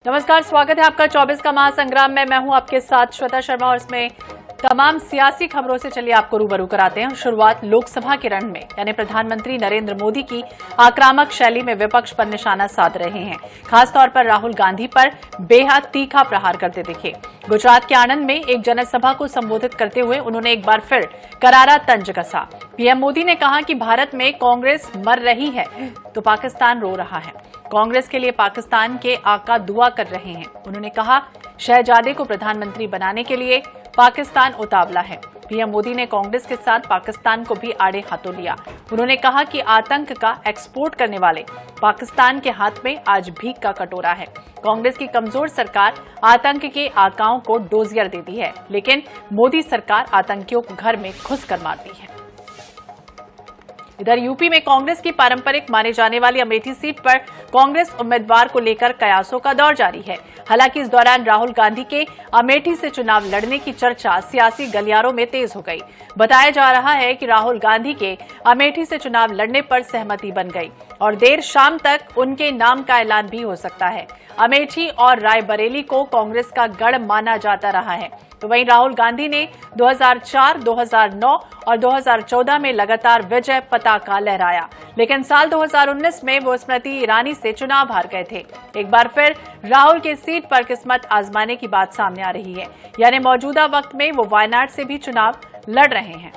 नमस्कार, स्वागत है आपका 24 का महासंग्राम में। मैं हूं आपके साथ श्वेता शर्मा और इसमें तमाम सियासी खबरों से चलिए आपको रूबरू कराते हैं। शुरुआत लोकसभा के रण में, यानी प्रधानमंत्री नरेंद्र मोदी की आक्रामक शैली में विपक्ष पर निशाना साध रहे हैं। खासतौर पर राहुल गांधी पर बेहद तीखा प्रहार करते दिखे। गुजरात के आणंद में एक जनसभा को संबोधित करते हुए उन्होंने एक बार फिर करारा तंज कसा। पीएम मोदी ने कहा कि भारत में कांग्रेस मर रही है तो पाकिस्तान रो रहा है। कांग्रेस के लिए पाकिस्तान के आका दुआ कर रहे हैं। उन्होंने कहा, शहजादे को प्रधानमंत्री बनाने के लिए पाकिस्तान उतावला है। पीएम मोदी ने कांग्रेस के साथ पाकिस्तान को भी आड़े हाथों लिया। उन्होंने कहा कि आतंक का एक्सपोर्ट करने वाले पाकिस्तान के हाथ में आज भीख का कटोरा है। कांग्रेस की कमजोर सरकार आतंक के आकाओं को डोजियर देती है, लेकिन मोदी सरकार आतंकियों को घर में घुसकर मारती है। इधर यूपी में कांग्रेस की पारंपरिक माने जाने वाली अमेठी सीट पर कांग्रेस उम्मीदवार को लेकर कयासों का दौर जारी है। हालांकि इस दौरान राहुल गांधी के अमेठी से चुनाव लड़ने की चर्चा सियासी गलियारों में तेज हो गई। बताया जा रहा है कि राहुल गांधी के अमेठी से चुनाव लड़ने पर सहमति बन गई और देर शाम तक उनके नाम का ऐलान भी हो सकता है। अमेठी और रायबरेली को कांग्रेस का गढ़ माना जाता रहा है, तो वहीं राहुल गांधी ने 2004, 2009 और 2014 में लगातार विजय पताका लहराया, लेकिन साल 2019 में वो स्मृति ईरानी से चुनाव हार गए थे। एक बार फिर राहुल के सीट पर किस्मत आजमाने की बात सामने आ रही है, यानी मौजूदा वक्त में वो वायनाड से भी चुनाव लड़ रहे हैं।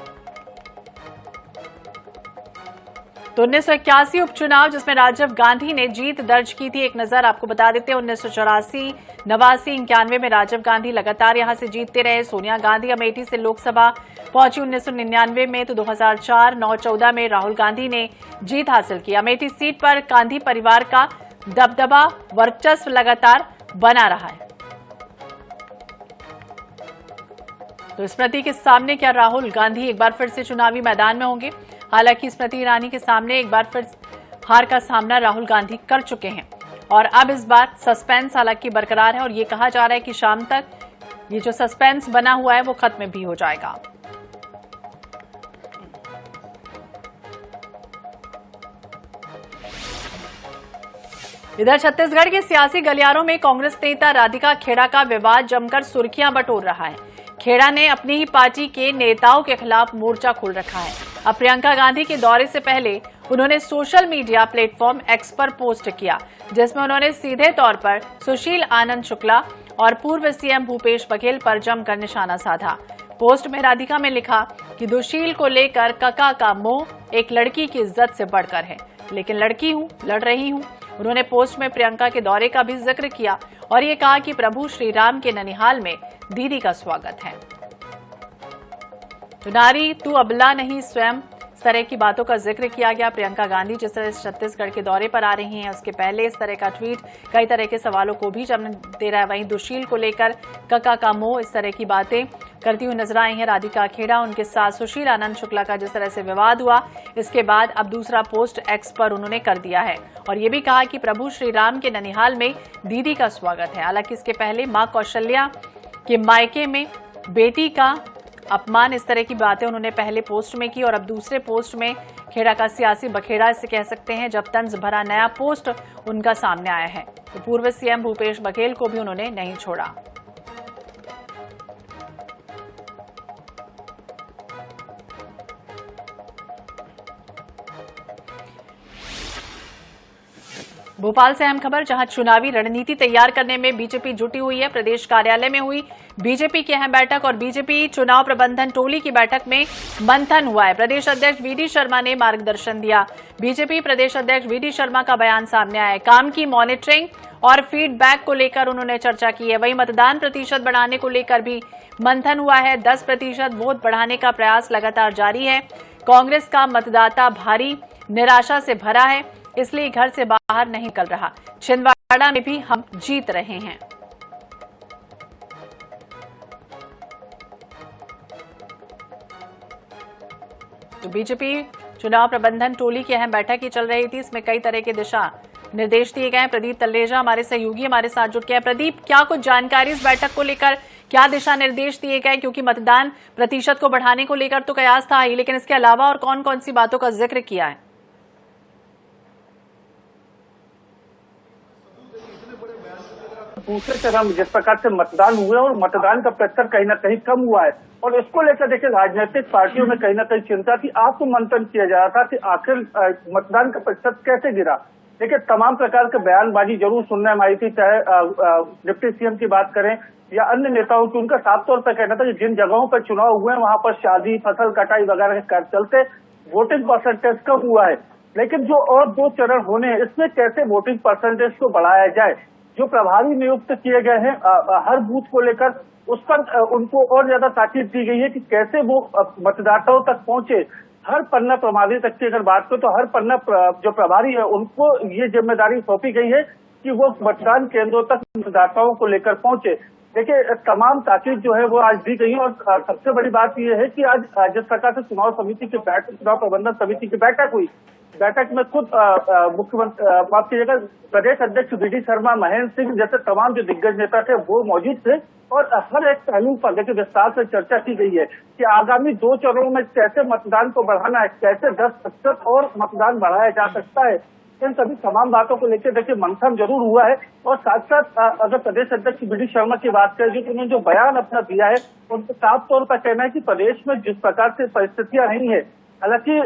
तो 1981 उपचुनाव जिसमें राजीव गांधी ने जीत दर्ज की थी, एक नजर आपको बता देते हैं। 1984, 89, 91 में राजीव गांधी लगातार यहां से जीतते रहे। सोनिया गांधी अमेठी से लोकसभा पहुंची 1999 में, तो 2004, 9, 14 में राहुल गांधी ने जीत हासिल की। अमेठी सीट पर गांधी परिवार का दबदबा, वर्चस्व लगातार बना रहा है। तो स्मृति के सामने क्या राहुल गांधी एक बार फिर से चुनावी मैदान में होंगे? हालांकि स्मृति ईरानी के सामने एक बार फिर हार का सामना राहुल गांधी कर चुके हैं और अब इस बार सस्पेंस हालांकि बरकरार है और ये कहा जा रहा है कि शाम तक ये जो सस्पेंस बना हुआ है वो खत्म भी हो जाएगा। इधर छत्तीसगढ़ के सियासी गलियारों में कांग्रेस नेता राधिका खेड़ा का विवाद जमकर सुर्खियां बटोर रहा है। खेड़ा ने अपनी ही पार्टी के नेताओं के खिलाफ मोर्चा खोल रखा है। अब प्रियंका गांधी के दौरे से पहले उन्होंने सोशल मीडिया प्लेटफॉर्म एक्स पर पोस्ट किया, जिसमें उन्होंने सीधे तौर पर सुशील आनंद शुक्ला और पूर्व सीएम भूपेश बघेल पर जमकर निशाना साधा। पोस्ट में राधिका में लिखा कि दुशील को लेकर कका का मोह एक लड़की की इज्जत से बढ़कर है, लेकिन लड़की हूं, लड़ रही हूं। उन्होंने पोस्ट में प्रियंका के दौरे का भी जिक्र किया और ये कहा कि प्रभु श्री राम के ननिहाल में दीदी का स्वागत है। तो नारी तू अबला नहीं स्वयं, इस तरह की बातों का जिक्र किया गया। प्रियंका गांधी जिस तरह छत्तीसगढ़ के दौरे पर आ रही हैं, उसके पहले इस तरह का ट्वीट कई तरह के सवालों को भी जन्म दे रहा है। वहीं दुशील को लेकर कका का मोह, इस तरह की बातें करती हुई नजर आई हैं राधिका खेड़ा। उनके साथ सुशील आनंद शुक्ला का जिस तरह से विवाद हुआ, इसके बाद अब दूसरा पोस्ट एक्स पर उन्होंने कर दिया है और ये भी कहा कि प्रभु श्री राम के ननिहाल में दीदी का स्वागत है। हालांकि इसके पहले मां कौशल्या के मायके में बेटी का अपमान, इस तरह की बातें उन्होंने पहले पोस्ट में की और अब दूसरे पोस्ट में खेड़ा का सियासी बखेड़ा इसे कह सकते हैं, जब तंज भरा नया पोस्ट उनका सामने आया है। तो पूर्व सीएम भूपेश बघेल को भी उन्होंने नहीं छोड़ा। भोपाल से अहम खबर, जहां चुनावी रणनीति तैयार करने में बीजेपी जुटी हुई है। प्रदेश कार्यालय में हुई बीजेपी की अहम बैठक और बीजेपी चुनाव प्रबंधन टोली की बैठक में मंथन हुआ है। प्रदेश अध्यक्ष वीडी शर्मा ने मार्गदर्शन दिया। बीजेपी प्रदेश अध्यक्ष वीडी शर्मा का बयान सामने आया है। काम की मॉनिटरिंग और फीडबैक को लेकर उन्होंने चर्चा की है। वहीं मतदान प्रतिशत बढ़ाने को लेकर भी मंथन हुआ है। 10% वोट बढ़ाने का प्रयास लगातार जारी है। कांग्रेस का मतदाता भारी निराशा से भरा है, इसलिए घर से बाहर नहीं निकल रहा। छिंदवाड़ा में भी हम जीत रहे हैं। तो बीजेपी चुनाव प्रबंधन टोली की अहम बैठक ही चल रही थी। इसमें कई तरह के दिशा निर्देश दिए गए। प्रदीप तल्रेजा हमारे सहयोगी हमारे साथ जुट गए। प्रदीप, क्या कुछ जानकारी इस बैठक को लेकर, क्या दिशा निर्देश दिए गए? क्योंकि मतदान प्रतिशत को बढ़ाने को लेकर तो कयास था ही, लेकिन इसके अलावा और कौन कौन सी बातों का जिक्र किया है? दूसरे चरण में जिस प्रकार से मतदान हुए और मतदान का प्रतिशत कहीं ना कहीं कम हुआ है, और इसको लेकर देखिए राजनीतिक पार्टियों में कहीं ना कहीं चिंता थी, आत्ममंथन किया जा रहा था कि आखिर मतदान का प्रतिशत कैसे गिरा। देखिए तमाम प्रकार के बयानबाजी जरूर सुनने में आई थी, चाहे डिप्टी सीएम की बात करें या अन्य नेताओं की। उनका साफ तौर पर कहना था कि जिन जगहों पर चुनाव हुए हैं वहां पर शादी, फसल कटाई वगैरह के कार्य चलते वोटिंग परसेंटेज कम हुआ है, लेकिन जो और 2 चरण होने हैं इसमें कैसे वोटिंग परसेंटेज को बढ़ाया जाए। जो प्रभारी नियुक्त किए गए हैं हर बूथ को लेकर, उस पर उनको और ज्यादा ताकीद दी गई है कि कैसे वो मतदाताओं तक पहुंचे। हर पन्ना प्रभारी तक की अगर बात करें तो हर पन्ना जो प्रभारी है उनको ये जिम्मेदारी सौंपी गई है कि वो मतदान केंद्रों तक मतदाताओं को लेकर पहुंचे। देखिए तमाम ताकीद जो है वो आज दी गई है, और सबसे बड़ी बात यह है कि आज जिस प्रकार से चुनाव प्रबंधन समिति की बैठक हुई, बैठक में खुद मुख्यमंत्री माफ कीजिएगा प्रदेश अध्यक्ष वी डी शर्मा, महेंद्र सिंह जैसे तमाम जो दिग्गज नेता थे वो मौजूद थे, और हर एक पहलू पर देखिए विस्तार से चर्चा की गई है कि आगामी 2 चरणों में कैसे मतदान को बढ़ाना है, कैसे 10% और मतदान बढ़ाया जा सकता है। इन सभी तमाम बातों को लेकर देखिए मंथन जरूर हुआ है। और साथ साथ अगर प्रदेश अध्यक्ष वी डी शर्मा की बात करें, जो उन्होंने जो बयान अपना दिया है उनको साफ तौर पर कहना है कि प्रदेश में जिस प्रकार से परिस्थितियां नहीं है, हालांकि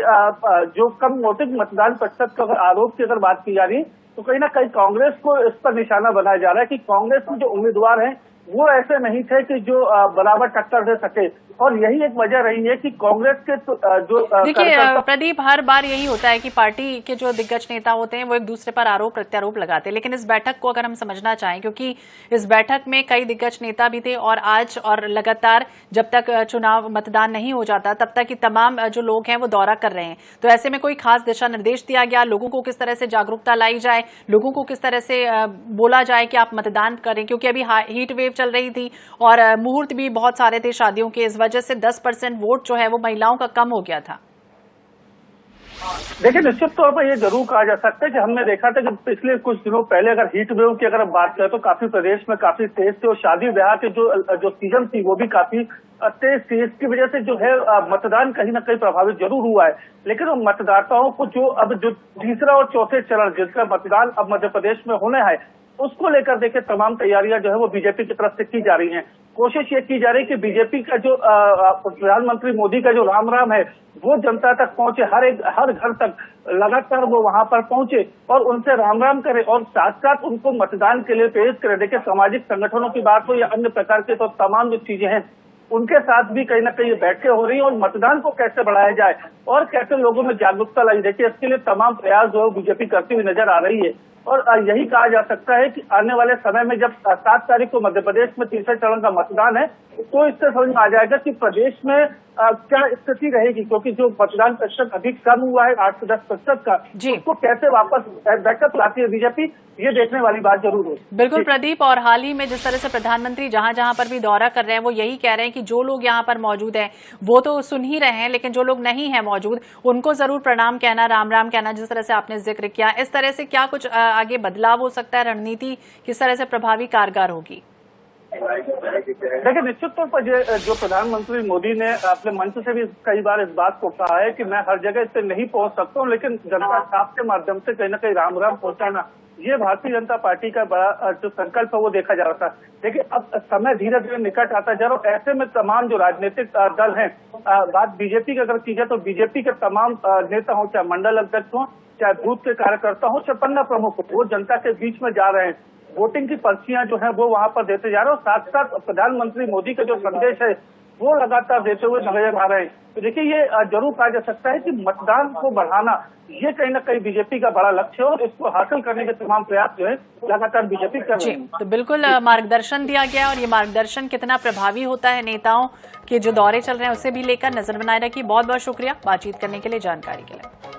जो कम वोटिंग मतदान प्रतिशत का अगर आरोप की अगर बात की जा रही है तो कहीं ना कहीं कांग्रेस को इस पर निशाना बनाया जा रहा है कि कांग्रेस में जो उम्मीदवार हैं वो ऐसे नहीं थे कि जो बराबर टक्कर दे सके, और यही एक वजह रही है कि कांग्रेस के जो देखिए प्रदीप, हर बार यही होता है कि पार्टी के जो दिग्गज नेता होते हैं वो एक दूसरे पर आरोप प्रत्यारोप लगाते हैं, लेकिन इस बैठक को अगर हम समझना चाहें, क्योंकि इस बैठक में कई दिग्गज नेता भी थे और आज और लगातार जब तक चुनाव मतदान नहीं हो जाता तब तक कि तमाम जो लोग हैं वो दौरा कर रहे हैं, तो ऐसे में कोई खास दिशा निर्देश दिया गया, लोगों को किस तरह से जागरूकता लाई जाए, लोगों को किस तरह से बोला जाए कि आप मतदान करें, क्योंकि अभी हीट वेव चल रही थी और मुहूर्त भी बहुत सारे थे शादियों के, इस वजह से 10% वोट जो है वो महिलाओं का कम हो गया था। देखिए निश्चित तौर पर ये जरूर कहा जा सकता है कि हमने देखा था कि पिछले कुछ दिनों पहले अगर हीट वेव की अगर बात करें तो काफी प्रदेश में काफी तेज थे, और शादी ब्याह के जो सीजन थी वो भी काफी तेज थी। इसकी वजह से जो है मतदान कहीं ना कहीं प्रभावित जरूर हुआ है, लेकिन मतदाताओं को जो तीसरा और चौथे चरण जिसका मतदान अब मध्य प्रदेश में होने है उसको लेकर देखिए तमाम तैयारियां जो है वो बीजेपी की तरफ से की जा रही हैं। कोशिश ये की जा रही है कि बीजेपी का जो प्रधानमंत्री मोदी का जो राम राम है वो जनता तक पहुंचे, हर घर तक लगातार वो वहां पर पहुंचे और उनसे राम राम करे, और साथ साथ उनको मतदान के लिए प्रेरित करे। देखिए सामाजिक संगठनों की बात हो या अन्य प्रकार के तो तमाम जो चीजें हैं उनके साथ भी कहीं ना कहीं बैठकें हो रही है, और मतदान को कैसे बढ़ाया जाए और कैसे लोगों में जागरूकता लाई, देखिए इसके लिए तमाम प्रयास जो है बीजेपी करती हुई नजर आ रही है। और यही कहा जा सकता है कि आने वाले समय में जब 7 तारीख को मध्य प्रदेश में तीसरे चरण का मतदान है तो इससे समझ में आ जाएगा कि प्रदेश में क्या स्थिति रहेगी, क्योंकि जो मतदान प्रतिशत अभी कम हुआ है 8 से 10% का, उसको कैसे वापस बैकअप लाती है बीजेपी, ये देखने वाली बात जरूर है। बिल्कुल प्रदीप, और हाल ही में जिस तरह से प्रधानमंत्री जहां जहां पर भी दौरा कर रहे हैं वो यही कह रहे हैं कि जो लोग यहाँ पर मौजूद हैं वो तो सुन ही रहे हैं, लेकिन जो लोग नहीं है मौजूद उनको जरूर प्रणाम कहना, राम राम कहना, जिस तरह से आपने जिक्र किया। इस तरह से क्या कुछ आगे बदलाव हो सकता है, रणनीति किस तरह से प्रभावी कारगर होगी? देखिए निश्चित तौर पर जो प्रधानमंत्री मोदी ने अपने मंच से भी कई बार इस बात को कहा है कि मैं हर जगह इस पे नहीं पहुंच सकता हूं, लेकिन जनता साफ के माध्यम से कहीं ना कहीं राम राम पहुंचाना, ये भारतीय जनता पार्टी का बड़ा जो संकल्प है वो देखा जा रहा था। देखिए अब समय धीरे धीरे निकट आता जा रहा है, ऐसे में तमाम जो राजनीतिक दल हैं, बात बीजेपी की अगर की जाए तो बीजेपी के तमाम नेता हो, चाहे मंडल अध्यक्ष हो, चाहे बूथ के कार्यकर्ता हो, चाहे पन्ना प्रमुख हो, वो जनता के बीच में जा रहे हैं, वोटिंग की पर्चियां जो है वो वहां पर देते जा रहे हैं, और साथ साथ प्रधानमंत्री मोदी का जो संदेश है वो लगातार देते हुए नजर आ रहे हैं। तो देखिए ये जरूर कहा जा सकता है कि मतदान को बढ़ाना ये कहीं ना कहीं बीजेपी का बड़ा लक्ष्य है, और इसको हासिल करने के तमाम प्रयास जो है लगातार बीजेपी कर रही है। तो बिल्कुल मार्गदर्शन दिया गया, और ये मार्गदर्शन कितना प्रभावी होता है नेताओं के जो दौरे चल रहे हैं उसे भी लेकर नजर बनाए रखी। बहुत बहुत शुक्रिया बातचीत करने के लिए, जानकारी के लिए।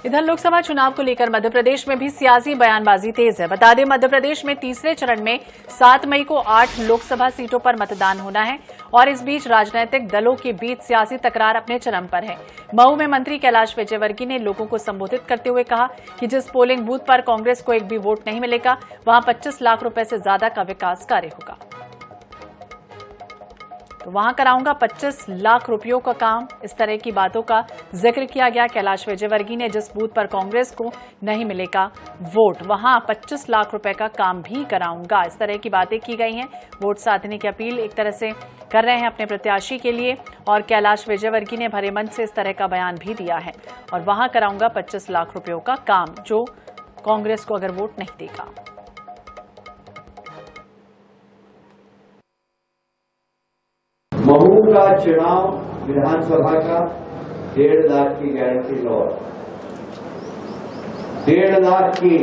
इधर लोकसभा चुनाव को लेकर मध्य प्रदेश में भी सियासी बयानबाजी तेज है। बता दें मध्य प्रदेश में तीसरे चरण में 7 मई को 8 लोकसभा सीटों पर मतदान होना है, और इस बीच राजनीतिक दलों के बीच सियासी तकरार अपने चरम पर है। मऊ में मंत्री कैलाश विजयवर्गीय ने लोगों को संबोधित करते हुए कहा कि जिस पोलिंग बूथ पर कांग्रेस को एक भी वोट नहीं मिलेगा वहां 25 लाख रुपए से ज्यादा का विकास कार्य होगा। तो वहां कराऊंगा 25 लाख रुपयों का काम, इस तरह की बातों का जिक्र किया गया। कैलाश विजयवर्गीय ने जिस बूथ पर कांग्रेस को नहीं मिलेगा वोट, वहां 25 लाख रुपए का काम भी कराऊंगा, इस तरह की बातें की गई हैं। वोट साधने की अपील एक तरह से कर रहे हैं अपने प्रत्याशी के लिए, और कैलाश विजयवर्गीय ने भरे मन से इस तरह का बयान भी दिया है। और वहां कराऊंगा 25 लाख रुपयों का काम, जो कांग्रेस को अगर वोट नहीं देगा। महू का चुनाव विधानसभा का 1.5 लाख की गारंटी लॉट, 1.5 लाख की,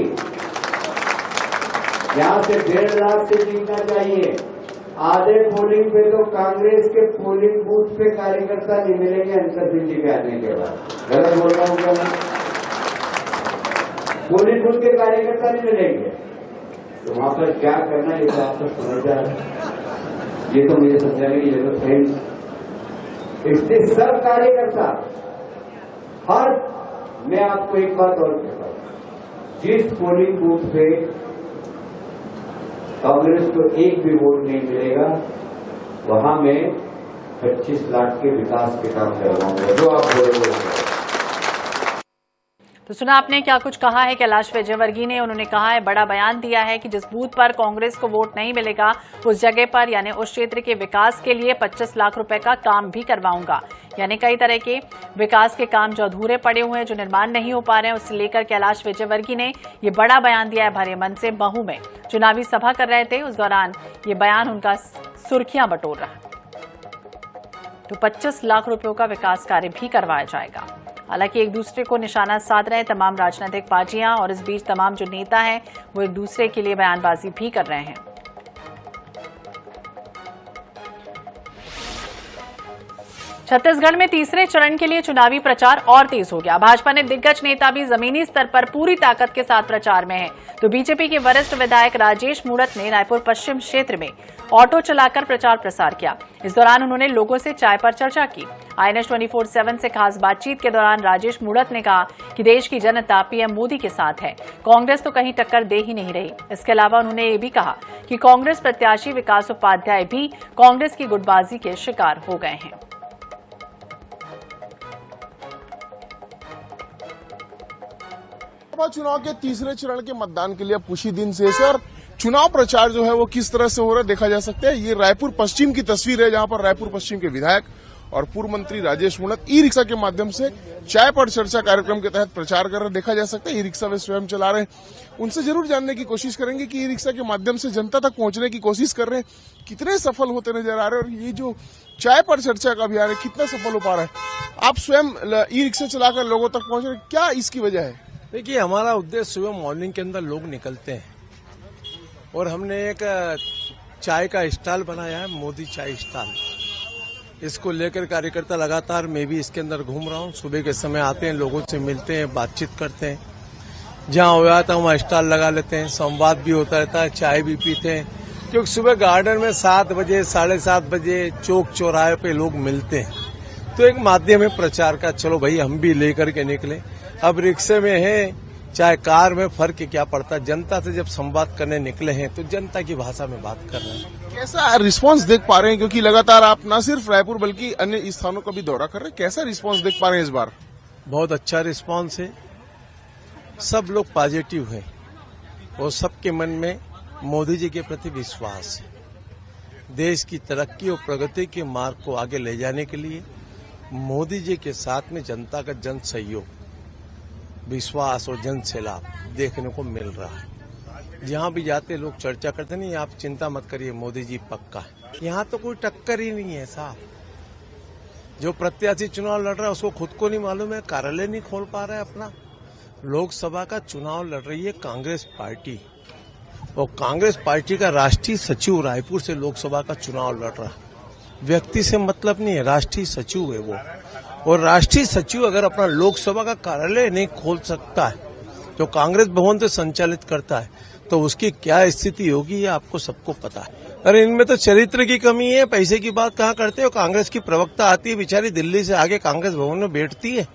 यहां से 1.5 लाख से जीतना चाहिए। आधे पोलिंग पे तो कांग्रेस के पोलिंग बूथ पे कार्यकर्ता नहीं मिलेंगे अंतरपिंडी पे आने के बाद। गलत बोल रहा हूं क्या मैं? पोलिंग बूथ के कार्यकर्ता नहीं मिलेंगे तो वहां पर क्या करना ये तो आप सब समझ जा रहे हैं। ये तो मुझे समझाने की जरूरत है। इसलिए सब कार्यकर्ता मैं आपको एक बात और कहता हूं, जिस पोलिंग बूथ पे कांग्रेस को एक भी वोट नहीं मिलेगा वहां मैं 25 लाख के विकास के काम करवाऊंगा, जो आप बोले। तो सुना आपने क्या कुछ कहा है कैलाश विजयवर्गीय ने। उन्होंने कहा है, बड़ा बयान दिया है कि जिस बूथ पर कांग्रेस को वोट नहीं मिलेगा उस जगह पर यानी उस क्षेत्र के विकास के लिए 25 लाख रुपए का काम भी करवाऊंगा। यानी कई तरह के विकास के काम जो अधूरे पड़े हुए हैं, जो निर्माण नहीं हो पा रहे हैं, उससे लेकर कैलाश विजयवर्गीय ने ये बड़ा बयान दिया है भरे मन से। महू में चुनावी सभा कर रहे थे, उस दौरान ये बयान उनका सुर्खियां बटोर रहा है। तो 25 लाख रुपयों का विकास कार्य भी करवाया जाएगा। हालांकि एक दूसरे को निशाना साध रहे हैं तमाम राजनीतिक पार्टियां, और इस बीच तमाम जो नेता हैं वो एक दूसरे के लिए बयानबाजी भी कर रहे हैं। छत्तीसगढ़ में तीसरे चरण के लिए चुनावी प्रचार और तेज हो गया। भाजपा ने दिग्गज नेता भी जमीनी स्तर पर पूरी ताकत के साथ प्रचार में हैं। तो बीजेपी के वरिष्ठ विधायक राजेश मूणत ने रायपुर पश्चिम क्षेत्र में ऑटो चलाकर प्रचार प्रसार किया। इस दौरान उन्होंने लोगों से चाय पर चर्चा की। INS 24/7 से खास बातचीत के दौरान राजेश मूणत ने कहा कि देश की जनता पीएम मोदी के साथ है, कांग्रेस तो कहीं टक्कर दे ही नहीं रही। इसके अलावा उन्होंने ये भी कहा कि कांग्रेस प्रत्याशी विकास उपाध्याय भी कांग्रेस की गुटबाजी के शिकार हो गए हैं। लोकसभा चुनाव के तीसरे चरण के मतदान के लिए कुछ ही दिन शेष है और चुनाव प्रचार जो है वो किस तरह से हो रहा है देखा जा सकता है। ये रायपुर पश्चिम की तस्वीर है, जहां पर रायपुर पश्चिम के विधायक और पूर्व मंत्री राजेश मूणत ई रिक्शा के माध्यम से चाय पर चर्चा कार्यक्रम के तहत प्रचार कर रहे देखा जा सकता है। ई रिक्शा वे स्वयं चला रहे हैं। उनसे जरूर जानने की कोशिश करेंगे कि ई रिक्शा के माध्यम से जनता तक पहुंचने की कोशिश कर रहे हैं, कितने सफल होते नजर आ रहे हैं, और ये जो चाय पर चर्चा का अभियान है कितना सफल हो पा रहा है। आप स्वयं ई रिक्शा चलाकर लोगों तक पहुंच रहे, क्या इसकी वजह है? देखिए, हमारा उद्देश्य सुबह मॉर्निंग के अंदर लोग निकलते हैं और हमने एक चाय का स्टॉल बनाया है, मोदी चाय स्टॉल। इसको लेकर कार्यकर्ता लगातार, मैं भी इसके अंदर घूम रहा हूँ। सुबह के समय आते हैं, लोगों से मिलते हैं, बातचीत करते हैं। जहाँ हो जाता है वहाँ स्टॉल लगा लेते हैं, संवाद भी होता रहता है, चाय भी पीते हैं। क्योंकि सुबह गार्डन में 7 बजे 7:30 बजे चौक चौराहे पे लोग मिलते हैं, तो एक माध्यम है प्रचार का। चलो भाई, हम भी लेकर के निकले। अब रिक्शे में है चाहे कार में, फर्क क्या पड़ता है। जनता से जब संवाद करने निकले हैं तो जनता की भाषा में बात कर रहे हैं। कैसा रिस्पांस देख पा रहे हैं, क्योंकि लगातार आप न सिर्फ रायपुर बल्कि अन्य स्थानों का भी दौरा कर रहे हैं, कैसा रिस्पांस देख पा रहे हैं इस बार? बहुत अच्छा रिस्पांस है, सब लोग पॉजिटिव हैं और सबके मन में मोदी जी के प्रति विश्वास है। देश की तरक्की और प्रगति के मार्ग को आगे ले जाने के लिए मोदी जी के साथ में जनता का जन सहयोग, विश्वास और जन सैलाब देखने को मिल रहा है। जहां भी जाते लोग चर्चा करते, नहीं आप चिंता मत करिए, मोदी जी पक्का है। यहाँ तो कोई टक्कर ही नहीं है साहब। जो प्रत्याशी चुनाव लड़ रहा है उसको खुद को नहीं मालूम है, कार्यालय नहीं खोल पा रहा है अपना। लोकसभा का चुनाव लड़ रही है कांग्रेस पार्टी, और कांग्रेस पार्टी का राष्ट्रीय सचिव रायपुर से लोकसभा का चुनाव लड़ रहा है। व्यक्ति से मतलब नहीं है, राष्ट्रीय सचिव है वो। और राष्ट्रीय सचिव अगर अपना लोकसभा का कार्यालय नहीं खोल सकता है, जो कांग्रेस भवन से संचालित करता है, तो उसकी क्या स्थिति होगी ये आपको सबको पता है। अरे इनमें तो चरित्र की कमी है, पैसे की बात कहाँ करते हो। कांग्रेस की प्रवक्ता आती है बेचारी दिल्ली से आगे कांग्रेस भवन में बैठती है,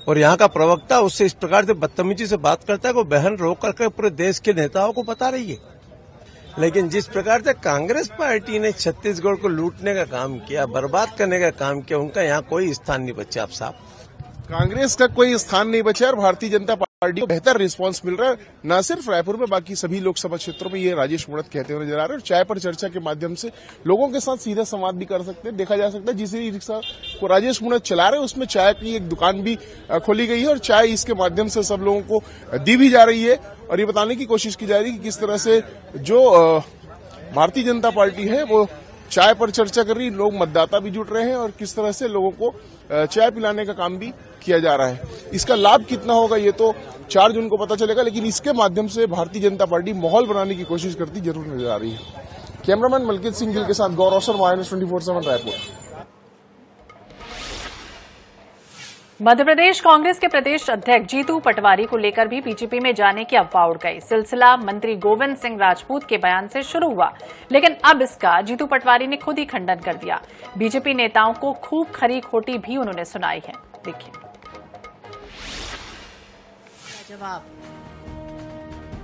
और यहाँ का प्रवक्ता उससे इस प्रकार से बदतमीजी से बात करता है कि वो बहन रोक करके पूरे देश के नेताओं को बता रही है लेकिन जिस प्रकार से कांग्रेस पार्टी ने छत्तीसगढ़ को लूटने का काम किया, बर्बाद करने का काम किया, उनका यहाँ कोई स्थान नहीं बचा। आप साहब, कांग्रेस का कोई स्थान नहीं बचा और भारतीय जनता पार्टी को बेहतर रिस्पांस मिल रहा है, न सिर्फ रायपुर में, बाकी सभी लोकसभा क्षेत्रों में। ये राजेश मूणत कहते हुए नजर आ रहे हैं और चाय पर चर्चा के माध्यम से लोगों के साथ सीधा संवाद भी कर सकते हैं। देखा जा सकता है जिस ई रिक्शा को राजेश मूणत चला रहे हैं उसमें चाय की एक दुकान भी खोली गई है और चाय इसके माध्यम से सब लोगों को दी भी जा रही है और ये बताने की कोशिश की जा रही है कि किस तरह से जो भारतीय जनता पार्टी है वो चाय पर चर्चा कर रही है, लोग मतदाता भी जुट रहे हैं और किस तरह से लोगों को चाय पिलाने का काम भी किया जा रहा है। इसका लाभ कितना होगा ये तो 4 जून को पता चलेगा, लेकिन इसके माध्यम से भारतीय जनता पार्टी माहौल बनाने की कोशिश करती जरूर नजर आ रही है। कैमरामैन मलकीत सिंह गिल के साथ गौरव शर्मा, INS 24/7 रायपुर। मध्य प्रदेश कांग्रेस के प्रदेश अध्यक्ष जीतू पटवारी को लेकर भी बीजेपी में जाने की अफवाह उड़ गई। सिलसिला मंत्री गोविंद सिंह राजपूत के बयान से शुरू हुआ, लेकिन अब इसका जीतू पटवारी ने खुद ही खंडन कर दिया। बीजेपी नेताओं को खूब खरी खोटी भी उन्होंने सुनाई है। देखिए जवाब।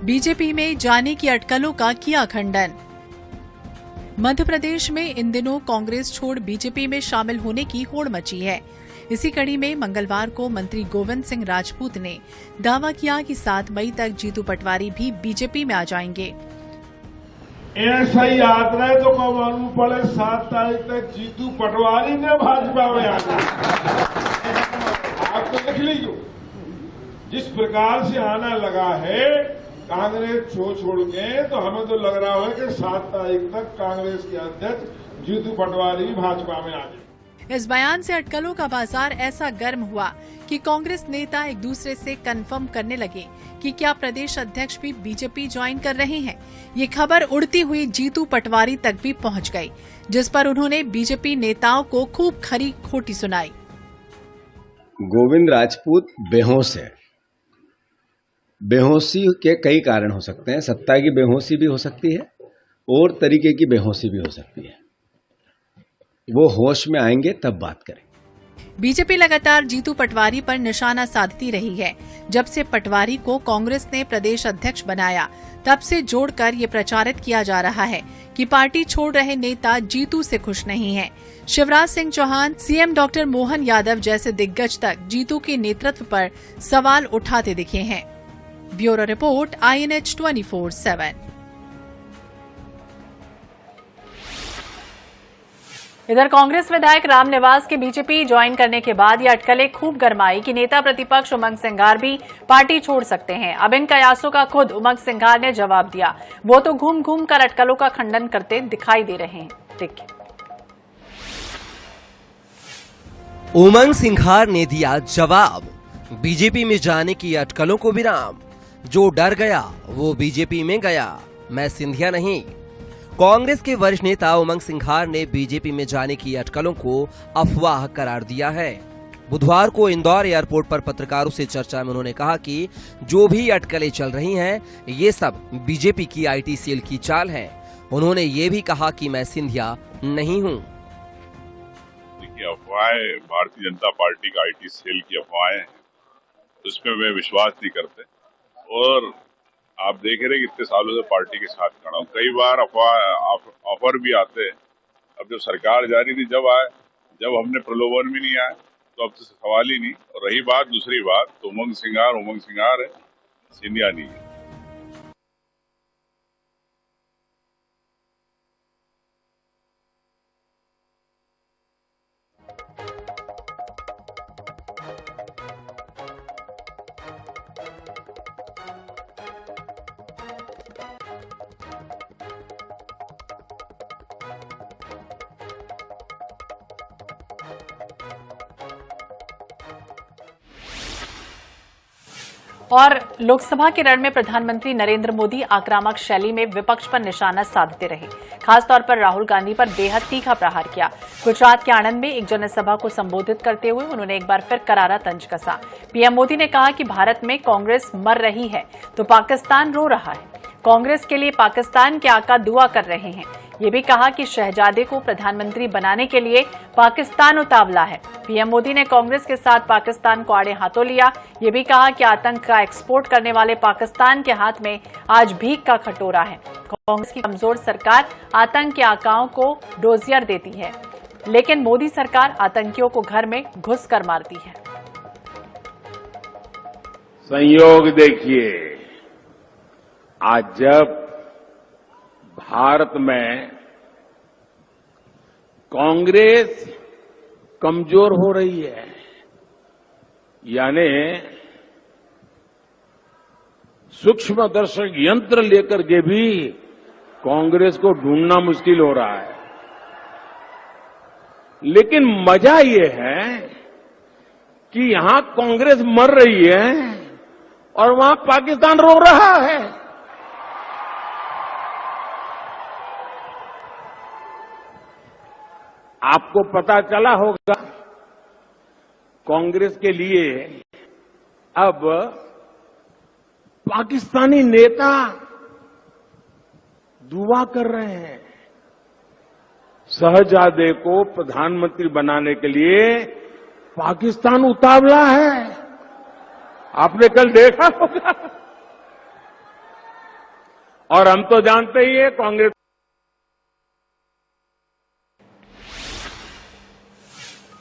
बीजेपी में जाने की अटकलों का किया खंडन। मध्य प्रदेश में इन दिनों कांग्रेस छोड़ बीजेपी में शामिल होने की होड़ मची है। इसी कड़ी में मंगलवार को मंत्री गोविंद सिंह राजपूत ने दावा किया कि 7 मई तक जीतू पटवारी भी बीजेपी में आ जाएंगे। ऐसा ही याद रहे तो को मालूम पड़े 7 तारीख तक जीतू पटवारी ने भाजपा में आ जाना। आप तो देख लीजिए जिस प्रकार से आना लगा है कांग्रेस छोड़ के, तो हमें तो लग रहा है कि 7 तारीख तक कांग्रेस के अध्यक्ष जीतू पटवारी भाजपा में आ जाए। इस बयान से अटकलों का बाजार ऐसा गर्म हुआ कि कांग्रेस नेता एक दूसरे से कंफर्म करने लगे कि क्या प्रदेश अध्यक्ष भी बीजेपी ज्वाइन कर रहे हैं। ये खबर उड़ती हुई जीतू पटवारी तक भी पहुंच गई, जिस पर उन्होंने बीजेपी नेताओं को खूब खरी खोटी सुनाई। गोविंद राजपूत बेहोश है। बेहोशी के कई कारण हो सकते हैं। सत्ता की बेहोशी भी हो सकती है और तरीके की बेहोशी भी हो सकती है। वो होश में आएंगे तब बात करें। बीजेपी लगातार जीतू पटवारी पर निशाना साधती रही है। जब से पटवारी को कांग्रेस ने प्रदेश अध्यक्ष बनाया, तब से जोड़कर ये प्रचारित किया जा रहा है कि पार्टी छोड़ रहे नेता जीतू से खुश नहीं हैं। शिवराज सिंह चौहान, सीएम डॉक्टर मोहन यादव जैसे दिग्गज तक जीतू के नेतृत्व पर सवाल उठाते दिखे हैं। Bureau report, INH 24/7। इधर कांग्रेस विधायक रामनिवास के बीजेपी ज्वाइन करने के बाद ये अटकलें खूब गरमाई कि नेता प्रतिपक्ष उमंग सिंघार भी पार्टी छोड़ सकते हैं। अब इन कयासों का खुद उमंग सिंघार ने जवाब दिया। वो तो घूम घूम कर अटकलों का खंडन करते दिखाई दे रहे हैं। देखिए, उमंग सिंघार ने दिया जवाब। बीजेपी में जाने की अटकलों को विराम। जो डर गया वो बीजेपी में गया, मैं सिंधिया नहीं। कांग्रेस के वरिष्ठ नेता उमंग सिंघार ने बीजेपी में जाने की अटकलों को अफवाह करार दिया है। बुधवार को इंदौर एयरपोर्ट पर पत्रकारों से चर्चा में उन्होंने कहा कि जो भी अटकलें चल रही हैं, ये सब बीजेपी की IT सेल की चाल है। उन्होंने ये भी कहा कि मैं सिंधिया नहीं हूँ। देखिए, अफवाहें भारतीय जनता पार्टी का IT सेल की अफवाहें हैं, उसमें मैं विश्वास नहीं करते। और आप देख रहे कितने सालों से पार्टी के साथ खड़ा हूं। कई बार ऑफर भी आते हैं। अब जब सरकार जा रही थी जब हमने प्रलोभन भी नहीं आया, तो अब तो सवाल ही नहीं। और रही बात दूसरी बात, तो उमंग सिंघार है, सिंधिया नहीं है। और लोकसभा के रण में प्रधानमंत्री नरेंद्र मोदी आक्रामक शैली में विपक्ष पर निशाना साधते रहे। खासतौर पर राहुल गांधी पर बेहद तीखा प्रहार किया। गुजरात के आणंद में एक जनसभा को संबोधित करते हुए उन्होंने एक बार फिर करारा तंज कसा। पीएम मोदी ने कहा कि भारत में कांग्रेस मर रही है तो पाकिस्तान रो रहा है। कांग्रेस के लिए पाकिस्तान के आका दुआ कर रहे हैं। ये भी कहा कि शहजादे को प्रधानमंत्री बनाने के लिए पाकिस्तान उतावला है। पीएम मोदी ने कांग्रेस के साथ पाकिस्तान को आड़े हाथों लिया। ये भी कहा कि आतंक का एक्सपोर्ट करने वाले पाकिस्तान के हाथ में आज भीख का खटोरा है। कांग्रेस की कमजोर सरकार आतंक के आकाओं को डोजियर देती है, लेकिन मोदी सरकार आतंकियों को घर में घुस कर मारती है। संयोग देखिए, आज जब भारत में कांग्रेस कमजोर हो रही है, यानी सूक्ष्मदर्शक यंत्र लेकर के भी कांग्रेस को ढूंढना मुश्किल हो रहा है। लेकिन मजा ये है कि यहां कांग्रेस मर रही है और वहां पाकिस्तान रो रहा है। आपको पता चला होगा, कांग्रेस के लिए अब पाकिस्तानी नेता दुआ कर रहे हैं। शहजादे को प्रधानमंत्री बनाने के लिए पाकिस्तान उतावला है। आपने कल देखा होगा। और हम तो जानते ही है कांग्रेस।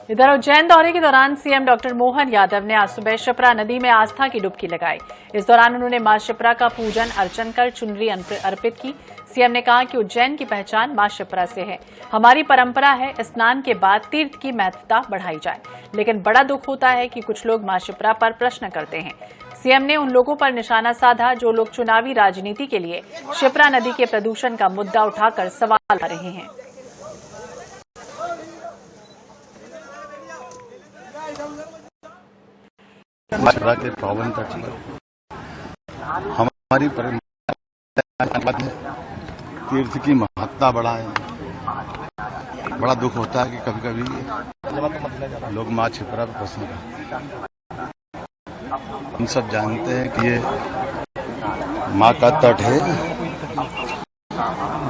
इधर उज्जैन दौरे के दौरान सीएम डॉक्टर मोहन यादव ने आज सुबह शिप्रा नदी में आस्था की डुबकी लगाई। इस दौरान उन्होंने मां शिप्रा का पूजन अर्चन कर चुनरी अर्पित की। सीएम ने कहा कि उज्जैन की पहचान मां शिप्रा से है। हमारी परंपरा है स्नान के बाद तीर्थ की महत्वता बढ़ाई जाए, लेकिन बड़ा दुख होता है कि कुछ लोग मां शिप्रा पर प्रश्न करते हैं। सीएम ने उन लोगों पर निशाना साधा जो लोग चुनावी राजनीति के लिए शिप्रा नदी के प्रदूषण का मुद्दा उठाकर सवाल कर रहे हैं। शिप्रा के पावन तट पर हमारी परंपरा तीर्थ की महत्ता बड़ा है। बड़ा दुख होता है कि कभी कभी लोग मां शिप्रा पर प्रश्न करते हैं। हम सब जानते हैं कि ये मां का तट है,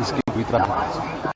इसकी पवित्रता।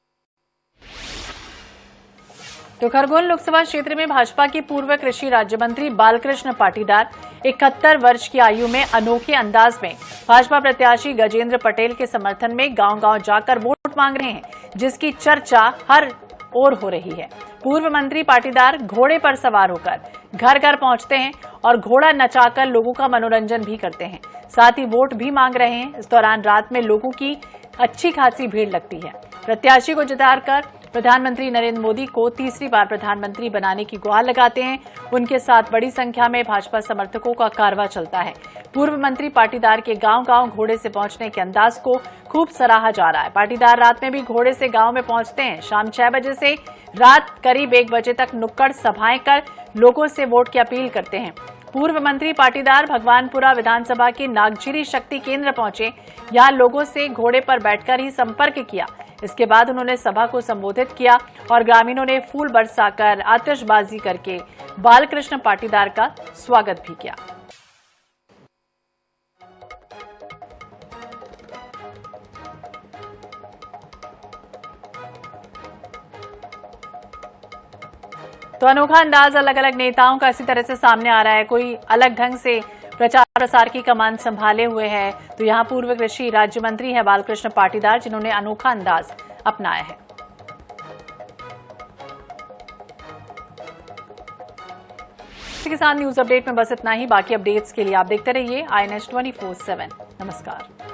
तो खरगोन लोकसभा क्षेत्र में भाजपा के पूर्व कृषि राज्य मंत्री बालकृष्ण पाटीदार 71 वर्ष की आयु में अनोखे अंदाज में भाजपा प्रत्याशी गजेंद्र पटेल के समर्थन में गांव-गांव जाकर वोट मांग रहे हैं, जिसकी चर्चा हर ओर हो रही है। पूर्व मंत्री पाटीदार घोड़े पर सवार होकर घर घर पहुंचते हैं और घोड़ा नचाकर लोगों का मनोरंजन भी करते हैं, साथ ही वोट भी मांग रहे हैं। इस दौरान रात में लोगों की अच्छी खासी भीड़ लगती है। प्रत्याशी को जिताकर प्रधानमंत्री नरेंद्र मोदी को तीसरी बार प्रधानमंत्री बनाने की गुहार लगाते हैं। उनके साथ बड़ी संख्या में भाजपा समर्थकों का कारवां चलता है। पूर्व मंत्री पाटीदार के गांव-गांव घोड़े से पहुंचने के अंदाज को खूब सराहा जा रहा है। पाटीदार रात में भी घोड़े से गांव में पहुंचते हैं। शाम 6 बजे से रात करीब 1 बजे तक नुक्कड़ सभाएं कर लोगों से वोट की अपील करते हैं। पूर्व मंत्री पाटीदार भगवानपुरा विधानसभा के नागझिरी शक्ति केंद्र पहुंचे। यहां लोगों से घोड़े पर बैठकर ही संपर्क किया। इसके बाद उन्होंने सभा को संबोधित किया और ग्रामीणों ने फूल बरसाकर आतिशबाजी करके बालकृष्ण पाटीदार का स्वागत भी किया। तो अनोखा अंदाज अलग अलग नेताओं का इसी तरह से सामने आ रहा है। कोई अलग ढंग से प्रचार प्रसार की कमान संभाले हुए है, तो यहाँ पूर्व कृषि राज्य मंत्री है बालकृष्ण पाटीदार, जिन्होंने अनोखा अंदाज अपनाया है। इसी के साथ न्यूज अपडेट में बस इतना ही। बाकी अपडेट्स के लिए आप देखते रहिए INS 24/7। नमस्कार।